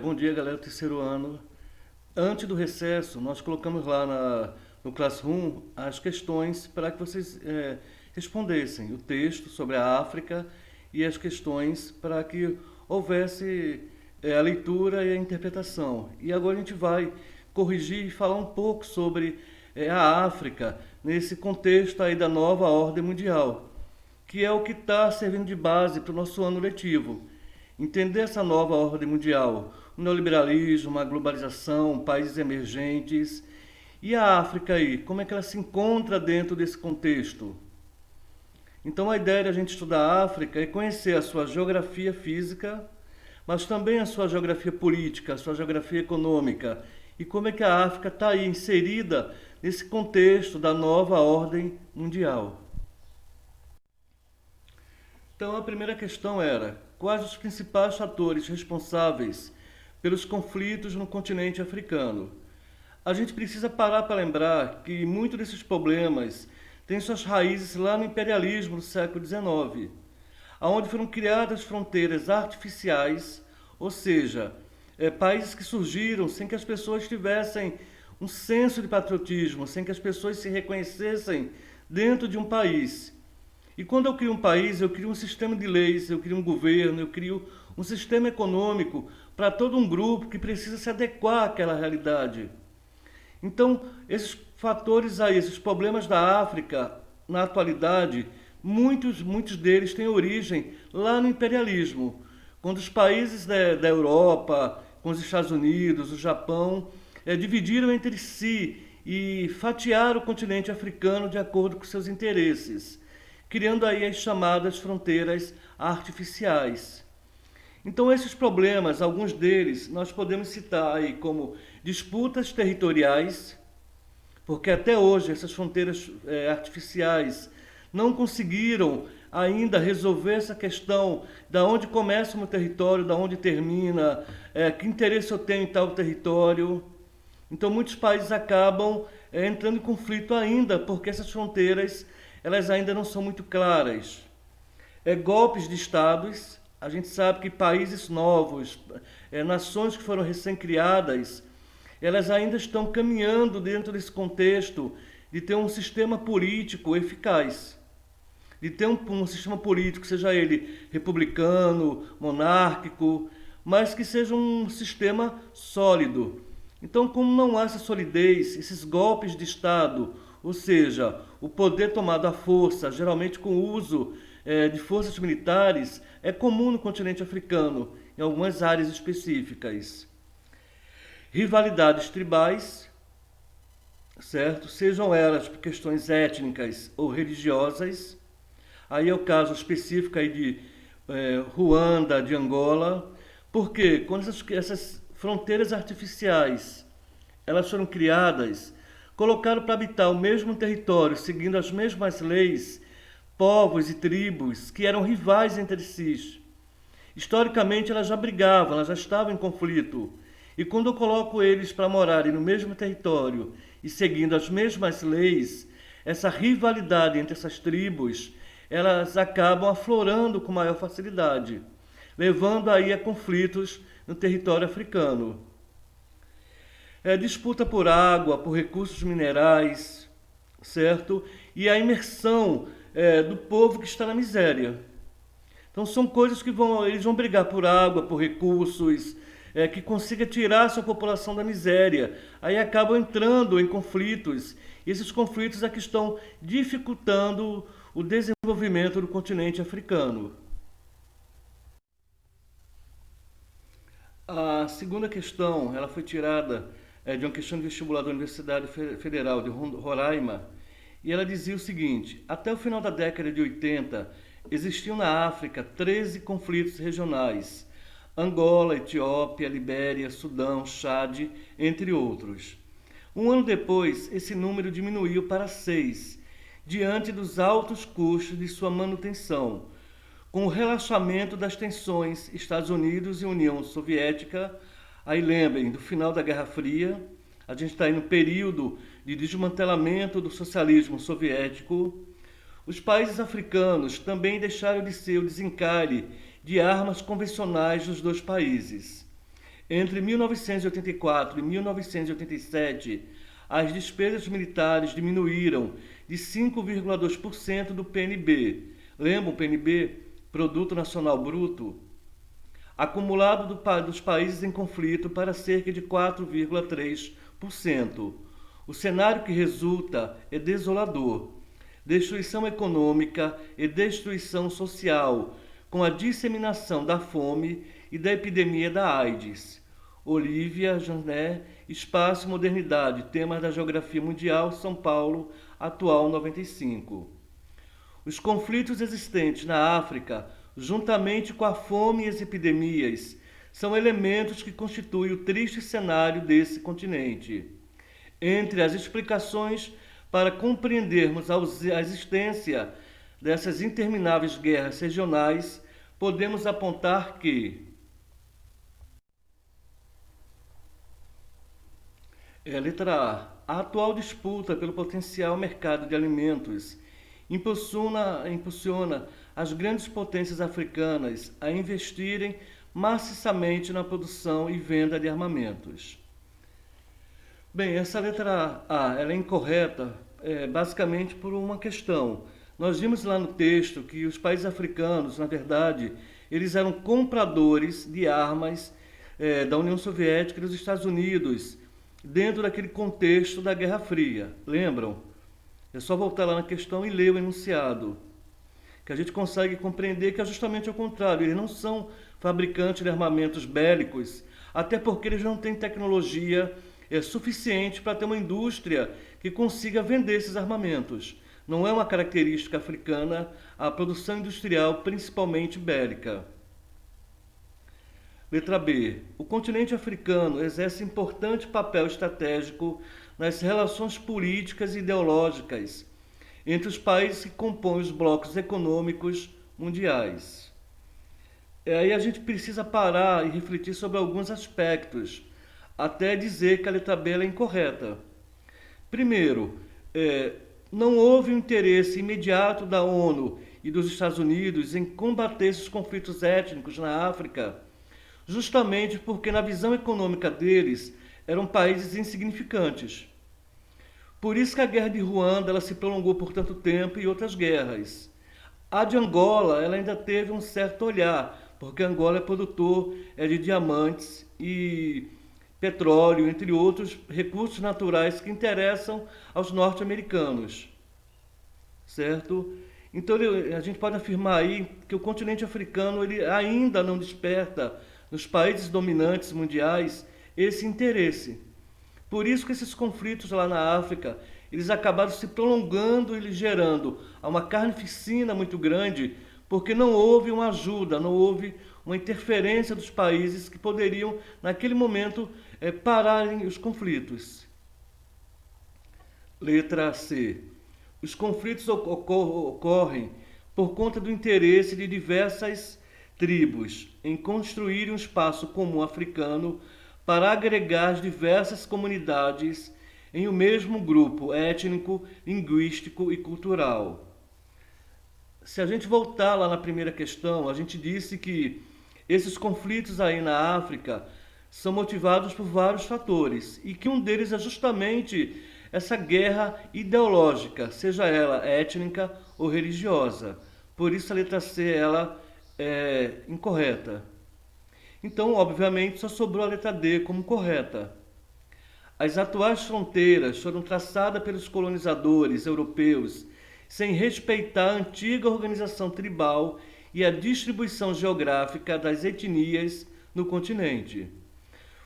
Bom dia, galera do terceiro ano. Antes do recesso, nós colocamos lá no Classroom as questões para que vocês respondessem o texto sobre a África e as questões para que houvesse a leitura e a interpretação. E agora a gente vai corrigir e falar um pouco sobre a África nesse contexto aí da nova ordem mundial, que é o que está servindo de base para o nosso ano letivo. Entender essa nova ordem mundial, o neoliberalismo, a globalização, países emergentes. E a África aí, como é que ela se encontra dentro desse contexto? Então a ideia de a gente estudar a África é conhecer a sua geografia física, mas também a sua geografia política, a sua geografia econômica, e como é que a África está aí inserida nesse contexto da nova ordem mundial. Então a primeira questão era: quais os principais fatores responsáveis pelos conflitos no continente africano? A gente precisa parar para lembrar que muitos desses problemas têm suas raízes lá no imperialismo do século XIX, onde foram criadas fronteiras artificiais, ou seja, países que surgiram sem que as pessoas tivessem um senso de patriotismo, sem que as pessoas se reconhecessem dentro de um país. E quando eu crio um país, eu crio um sistema de leis, eu crio um governo, eu crio um sistema econômico para todo um grupo que precisa se adequar àquela realidade. Então, esses fatores aí, esses problemas da África, na atualidade, muitos deles têm origem lá no imperialismo, quando os países da Europa, com os Estados Unidos, o Japão, dividiram entre si e fatiaram o continente africano de acordo com seus interesses, criando aí as chamadas fronteiras artificiais. Então esses problemas, alguns deles, nós podemos citar aí como disputas territoriais, porque até hoje essas fronteiras artificiais não conseguiram ainda resolver essa questão da onde começa o meu território, da onde termina, que interesse eu tenho em tal território. Então muitos países acabam entrando em conflito ainda, porque essas fronteiras elas ainda não são muito claras. Golpes de estados, a gente sabe que países novos, nações que foram recém-criadas, elas ainda estão caminhando dentro desse contexto de ter um sistema político eficaz, de ter um sistema político, seja ele republicano, monárquico, mas que seja um sistema sólido. Então, como não há essa solidez, esses golpes de Estado, ou seja, o poder tomado à força, geralmente com o uso de forças militares, é comum no continente africano, em algumas áreas específicas. Rivalidades tribais, certo? Sejam elas por questões étnicas ou religiosas. Aí é o caso específico aí de Ruanda, de Angola, porque quando essas fronteiras artificiais elas foram criadas, colocaram para habitar o mesmo território, seguindo as mesmas leis, povos e tribos que eram rivais entre si. Historicamente elas já brigavam, elas já estavam em conflito. E quando eu coloco eles para morarem no mesmo território e seguindo as mesmas leis, essa rivalidade entre essas tribos, elas acabam aflorando com maior facilidade, levando aí a conflitos no território africano. Disputa por água, por recursos minerais, certo? E a imersão do povo que está na miséria. Então são coisas que eles vão brigar por água, por recursos, que consiga tirar a sua população da miséria. Aí acabam entrando em conflitos. E esses conflitos é que estão dificultando o desenvolvimento do continente africano. A segunda questão, ela foi tirada de uma questão de vestibular da Universidade Federal de Roraima, e ela dizia o seguinte: até o final da década de 80, existiam na África 13 conflitos regionais: Angola, Etiópia, Libéria, Sudão, Chade, entre outros. Um ano depois, esse número diminuiu para 6, diante dos altos custos de sua manutenção, com o relaxamento das tensões Estados Unidos e União Soviética. Aí lembrem, do final da Guerra Fria, a gente está aí no período de desmantelamento do socialismo soviético. Os países africanos também deixaram de ser o desencalhe de armas convencionais dos dois países. Entre 1984 e 1987, as despesas militares diminuíram de 5,2% do PNB. Lembra o PNB? Produto Nacional Bruto? Acumulado dos países em conflito para cerca de 4,3%. O cenário que resulta é desolador. Destruição econômica e destruição social, com a disseminação da fome e da epidemia da AIDS. Olivia Jané, Espaço e Modernidade, Temas da Geografia Mundial, São Paulo, atual 95. Os conflitos existentes na África, juntamente com a fome e as epidemias, são elementos que constituem o triste cenário desse continente. Entre as explicações para compreendermos a existência dessas intermináveis guerras regionais, podemos apontar que letra A. A atual disputa pelo potencial mercado de alimentos impulsiona as grandes potências africanas a investirem maciçamente na produção e venda de armamentos. Bem, essa letra A ela é incorreta basicamente por uma questão. Nós vimos lá no texto que os países africanos, na verdade, eles eram compradores de armas da União Soviética e dos Estados Unidos, dentro daquele contexto da Guerra Fria. Lembram? É só voltar lá na questão e ler o enunciado, que a gente consegue compreender que é justamente ao contrário. Eles não são fabricantes de armamentos bélicos, até porque eles não têm tecnologia suficiente para ter uma indústria que consiga vender esses armamentos. Não é uma característica africana a produção industrial, principalmente bélica. Letra B. O continente africano exerce importante papel estratégico nas relações políticas e ideológicas entre os países que compõem os blocos econômicos mundiais. Aí a gente precisa parar e refletir sobre alguns aspectos, até dizer que a letra B é incorreta. Primeiro, não houve um interesse imediato da ONU e dos Estados Unidos em combater esses conflitos étnicos na África, justamente porque na visão econômica deles eram países insignificantes. Por isso que a guerra de Ruanda ela se prolongou por tanto tempo e outras guerras. A de Angola ela ainda teve um certo olhar, porque Angola é produtor de diamantes e petróleo, entre outros recursos naturais que interessam aos norte-americanos. Certo? Então a gente pode afirmar aí que o continente africano ele ainda não desperta nos países dominantes mundiais esse interesse. Por isso que esses conflitos lá na África, eles acabaram se prolongando e gerando uma carnificina muito grande, porque não houve uma ajuda, não houve uma interferência dos países que poderiam, naquele momento, pararem os conflitos. Letra C. Os conflitos ocorrem por conta do interesse de diversas tribos em construir um espaço comum africano para agregar as diversas comunidades em um mesmo grupo étnico, linguístico e cultural. Se a gente voltar lá na primeira questão, a gente disse que esses conflitos aí na África são motivados por vários fatores e que um deles é justamente essa guerra ideológica, seja ela étnica ou religiosa. Por isso a letra C ela é incorreta. Então, obviamente, só sobrou a letra D como correta. As atuais fronteiras foram traçadas pelos colonizadores europeus sem respeitar a antiga organização tribal e a distribuição geográfica das etnias no continente.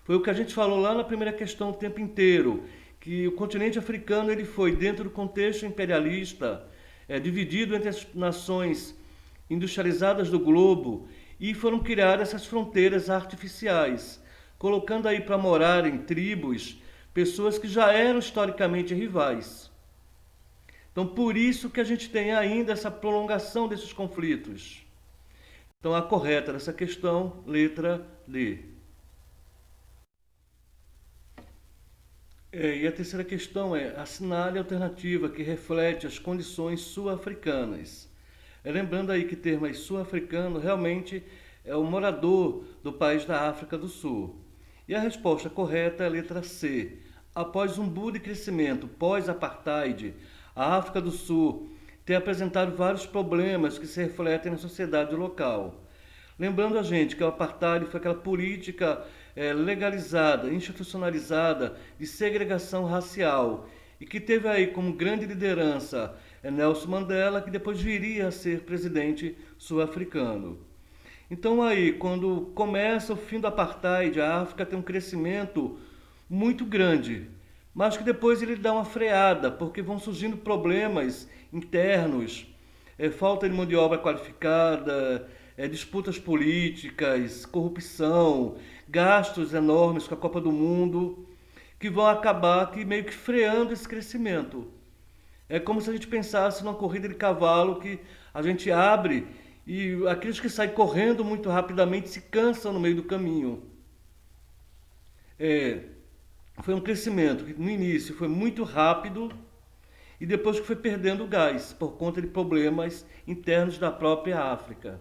Foi o que a gente falou lá na primeira questão o tempo inteiro, que o continente africano ele foi, dentro do contexto imperialista, dividido entre as nações industrializadas do globo, e foram criadas essas fronteiras artificiais, colocando aí para morar em tribos pessoas que já eram historicamente rivais. Então, por isso que a gente tem ainda essa prolongação desses conflitos. Então, a correta dessa questão, letra D. E a terceira questão é: assinale a alternativa que reflete as condições sul-africanas. Lembrando aí que o termo sul-africano realmente é o morador do país da África do Sul. E a resposta correta é a letra C. Após um boom de crescimento pós-apartheid, a África do Sul tem apresentado vários problemas que se refletem na sociedade local. Lembrando a gente que o apartheid foi aquela política legalizada, institucionalizada de segregação racial e que teve aí como grande liderança Nelson Mandela, que depois viria a ser presidente sul-africano. Então aí, quando começa o fim do apartheid, a África tem um crescimento muito grande, mas que depois ele dá uma freada, porque vão surgindo problemas internos, falta de mão de obra qualificada, disputas políticas, corrupção, gastos enormes com a Copa do Mundo, que vão acabar que meio que freando esse crescimento. É como se a gente pensasse numa corrida de cavalo que a gente abre e aqueles que saem correndo muito rapidamente se cansam no meio do caminho. É, Foi um crescimento que no início foi muito rápido e depois que foi perdendo gás por conta de problemas internos da própria África.